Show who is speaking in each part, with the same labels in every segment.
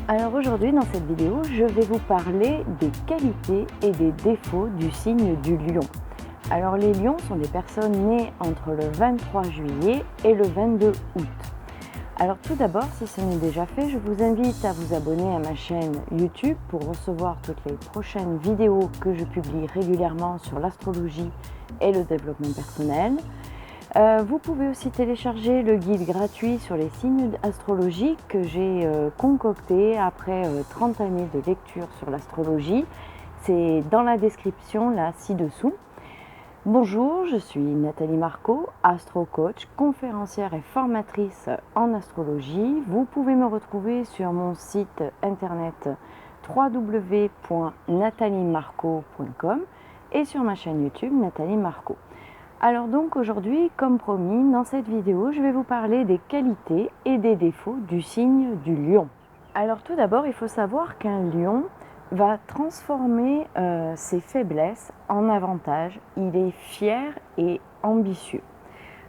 Speaker 1: Alors aujourd'hui dans cette vidéo, je vais vous parler des qualités et des défauts du signe du lion. Alors les lions sont des personnes nées entre le 23 juillet et le 22 août. Alors tout d'abord, si ce n'est déjà fait, je vous invite à vous abonner à ma chaîne YouTube pour recevoir toutes les prochaines vidéos que je publie régulièrement sur l'astrologie et le développement personnel. Vous pouvez aussi télécharger le guide gratuit sur les signes astrologiques que j'ai concocté après 30 années de lecture sur l'astrologie. C'est dans la description là ci-dessous. Bonjour, je suis Nathalie Marco, astro-coach, conférencière et formatrice en astrologie. Vous pouvez me retrouver sur mon site internet www.nathaliemarco.com et sur ma chaîne YouTube Nathalie Marco. Alors donc aujourd'hui, comme promis, dans cette vidéo, je vais vous parler des qualités et des défauts du signe du lion. Alors tout d'abord, il faut savoir qu'un lion va transformer ses faiblesses en avantages. Il est fier et ambitieux.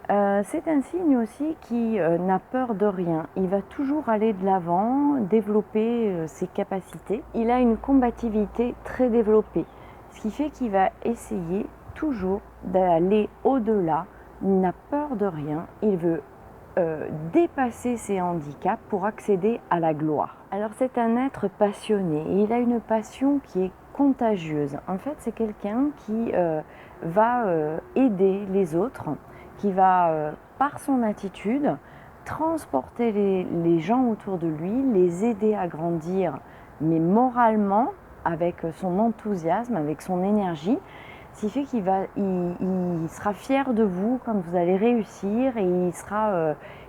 Speaker 1: C'est un signe aussi qui n'a peur de rien. Il va toujours aller de l'avant, développer ses capacités. Il a une combativité très développée, ce qui fait qu'il va essayer toujours d'aller au-delà. Il n'a peur de rien. Il veut dépasser ses handicaps pour accéder à la gloire. Alors c'est un être passionné et il a une passion qui est contagieuse. En fait, c'est quelqu'un qui va aider les autres, qui va, par son attitude, transporter les gens autour de lui, les aider à grandir, mais moralement, avec son enthousiasme, avec son énergie, ce qui fait qu'il sera fier de vous quand vous allez réussir et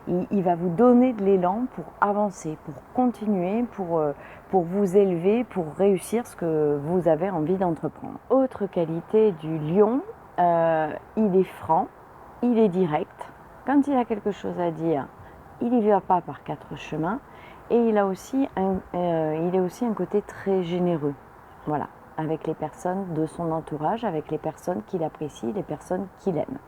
Speaker 1: il va vous donner de l'élan pour avancer, pour continuer, pour vous élever, pour réussir ce que vous avez envie d'entreprendre. Autre qualité du lion, il est franc, il est direct. Quand il a quelque chose à dire, il n'y va pas par quatre chemins et il est aussi un côté très généreux. Voilà, avec les personnes de son entourage, avec les personnes qu'il apprécie, les personnes qu'il aime.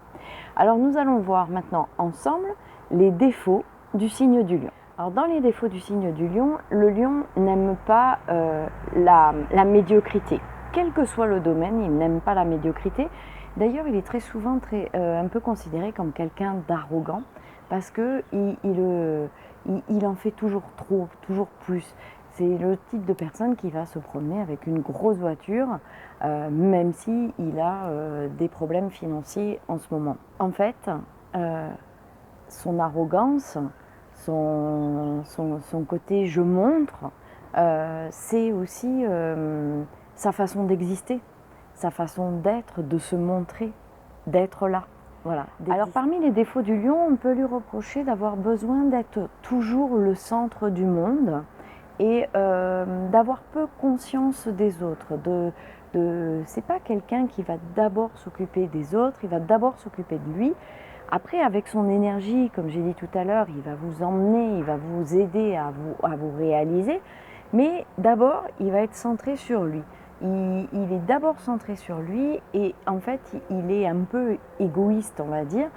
Speaker 1: Alors nous allons voir maintenant ensemble les défauts du signe du lion. Alors dans les défauts du signe du lion, le lion n'aime pas la médiocrité. Quel que soit le domaine, il n'aime pas la médiocrité. D'ailleurs, il est très souvent un peu considéré comme quelqu'un d'arrogant parce qu'il en fait toujours trop, toujours plus. C'est le type de personne qui va se promener avec une grosse voiture, même s'il a des problèmes financiers en ce moment. En fait, son arrogance, son côté je montre, c'est aussi sa façon d'exister, sa façon d'être, de se montrer, d'être là. Voilà. Alors parmi les défauts du lion, on peut lui reprocher d'avoir besoin d'être toujours le centre du monde et d'avoir peu conscience des autres. C'est pas quelqu'un qui va d'abord s'occuper des autres, il va d'abord s'occuper de lui. Après, avec son énergie, comme j'ai dit tout à l'heure, il va vous emmener, il va vous aider à vous réaliser. Mais d'abord, il va être centré sur lui. Il est d'abord centré sur lui et en fait, il est un peu égoïste, on va dire.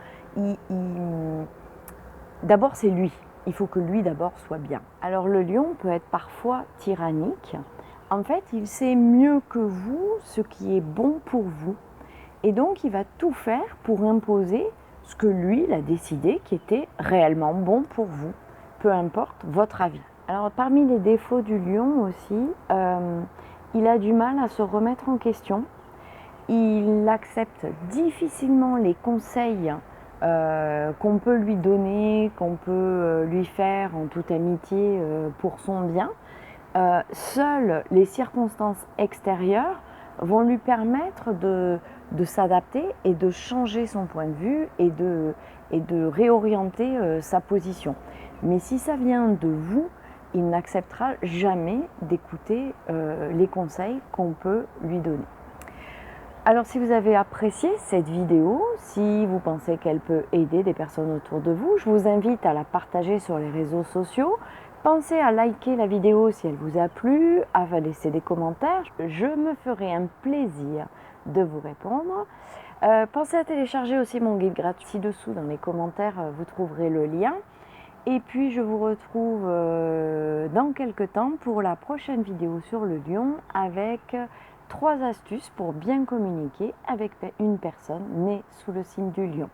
Speaker 1: D'abord, c'est lui. Il faut que lui d'abord soit bien. Alors le lion peut être parfois tyrannique. En fait, il sait mieux que vous ce qui est bon pour vous. Et donc, il va tout faire pour imposer ce que lui, il a décidé qui était réellement bon pour vous. Peu importe votre avis. Alors, parmi les défauts du lion aussi, il a du mal à se remettre en question. Il accepte difficilement les conseils qu'on peut lui donner, qu'on peut lui faire en toute amitié pour son bien. Seules les circonstances extérieures vont lui permettre de s'adapter et de changer son point de vue et de réorienter sa position. Mais si ça vient de vous, il n'acceptera jamais d'écouter les conseils qu'on peut lui donner. Alors si vous avez apprécié cette vidéo, si vous pensez qu'elle peut aider des personnes autour de vous, je vous invite à la partager sur les réseaux sociaux. Pensez à liker la vidéo si elle vous a plu, à laisser des commentaires. Je me ferai un plaisir de vous répondre. Pensez à télécharger aussi mon guide gratuit ci-dessous dans les commentaires, vous trouverez le lien. Et puis je vous retrouve dans quelques temps pour la prochaine vidéo sur le lion avec 3 astuces pour bien communiquer avec une personne née sous le signe du lion.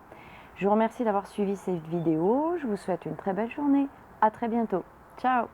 Speaker 1: Je vous remercie d'avoir suivi cette vidéo, je vous souhaite une très belle journée, à très bientôt, ciao!